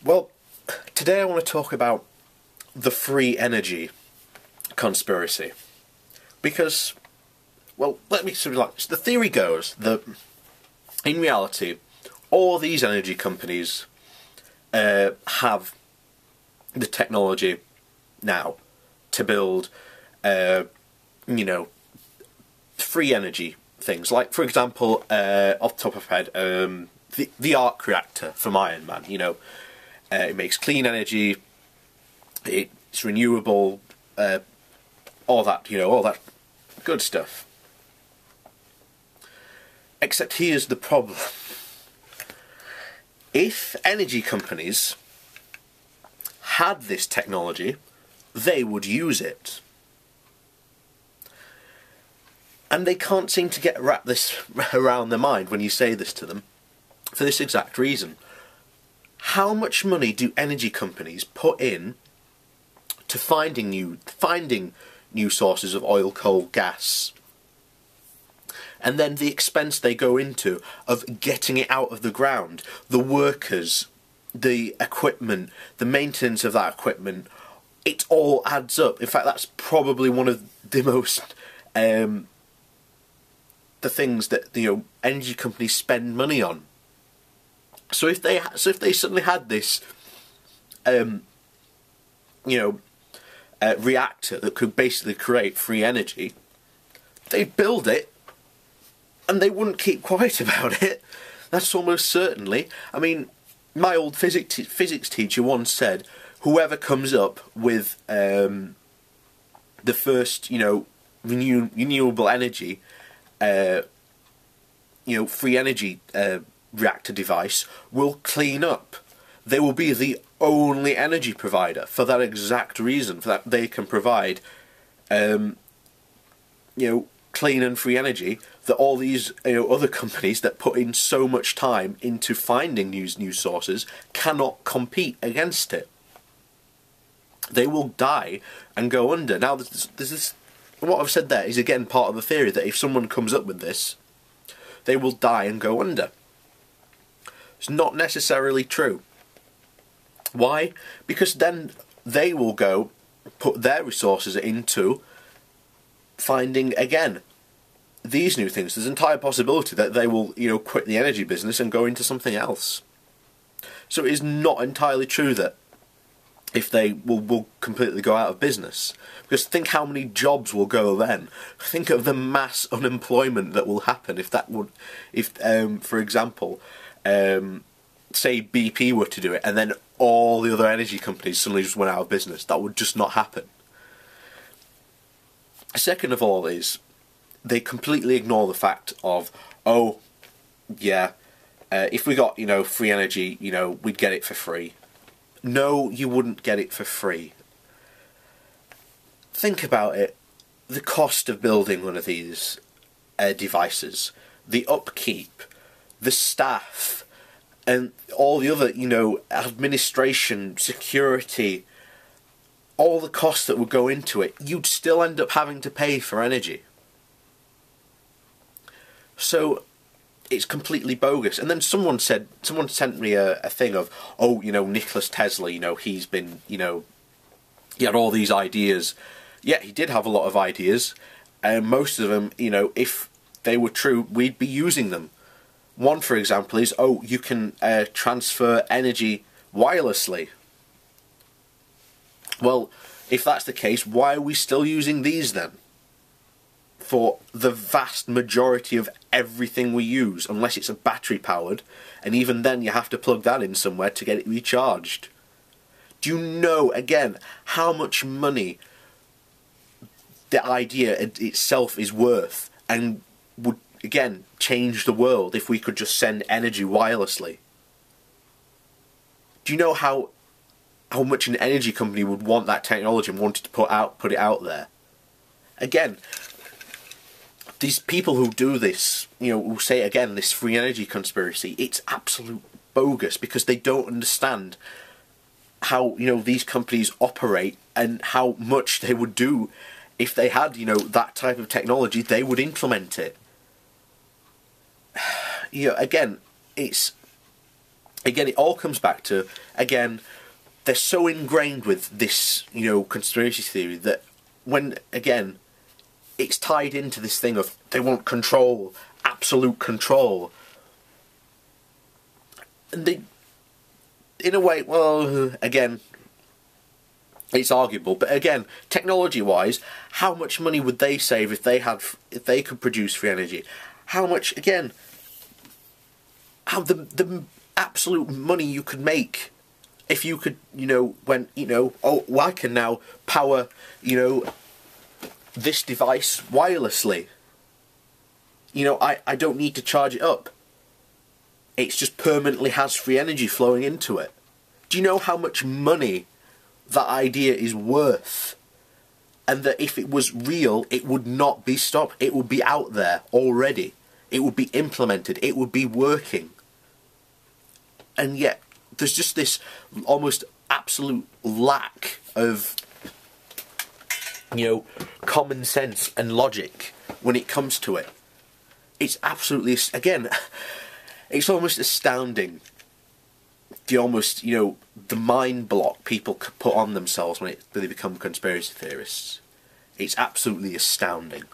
Well, today I want to talk about the free energy conspiracy. Because, well, let me sort of like, the theory goes that, in reality, all these energy companies have the technology now to build, free energy things. Like, for example, off the top of my head, the arc reactor from Iron Man, it makes clean energy, it's renewable, all that good stuff. Except here's the problem. If energy companies had this technology, they would use it. And they can't seem to wrap this around their mind when you say this to them, for this exact reason. How much money do energy companies put in to finding new sources of oil, coal, gas, and then the expense they go into of getting it out of the ground, the workers, the equipment, the maintenance of that equipment, it all adds up. In fact, that's probably one of the most the things that energy companies spend money on. So if they suddenly had this reactor that could basically create free energy, they'd build it and they wouldn't keep quiet about it. That's almost certainly. I mean, my old physics teacher once said, whoever comes up with the first renewable energy free energy reactor device will clean up. They will be the only energy provider for that exact reason, for that they can provide clean and free energy that all these other companies that put in so much time into finding these new sources cannot compete against it. They will die and go under. Now, there's this, what I've said there is again part of the theory that if someone comes up with this, they will die and go under. It's not necessarily true. Why? Because then they will go put their resources into finding again these new things. There's an entire possibility that they will quit the energy business and go into something else. So it is not entirely true that if they will completely go out of business. Because think how many jobs will go then. Think of the mass unemployment that will happen if for example, say BP were to do it and then all the other energy companies suddenly just went out of business. That would just not happen. Second of all is, they completely ignore the fact of, if we got, free energy, we'd get it for free. No, you wouldn't get it for free. Think about it. The cost of building one of these devices, the upkeep, the staff, and all the other, administration, security, all the costs that would go into it, you'd still end up having to pay for energy. So it's completely bogus. And then someone sent me a thing of, Nikola Tesla, he's been, he had all these ideas. Yeah, he did have a lot of ideas, and most of them, if they were true, we'd be using them. One, for example, is, you can transfer energy wirelessly. Well, if that's the case, why are we still using these then? For the vast majority of everything we use, unless it's a battery powered, and even then you have to plug that in somewhere to get it recharged. Do you know, again, how much money the idea itself is worth, and would, again, change the world if we could just send energy wirelessly? Do you know how much an energy company would want that technology and wanted to put it out there? Again, these people who do this, who say again this free energy conspiracy, it's absolute bogus, because they don't understand how these companies operate and how much they would do if they had that type of technology. They would implement it. Again, it's again, it all comes back to, again, they're so ingrained with this, conspiracy theory that when, again, it's tied into this thing of they want control, absolute control. And they, in a way, well, again, it's arguable, but again, technology-wise, how much money would they save if they could produce free energy? How much, again, how the absolute money you could make if you could, oh, I can now power, this device wirelessly. I don't need to charge it up. It just permanently has free energy flowing into it. Do you know how much money that idea is worth? And that if it was real, it would not be stopped. It would be out there already. It would be implemented. It would be working. And yet, there's just this almost absolute lack of, common sense and logic when it comes to it. It's absolutely, again, it's almost astounding. The mind block people put on themselves when they become conspiracy theorists. It's absolutely astounding.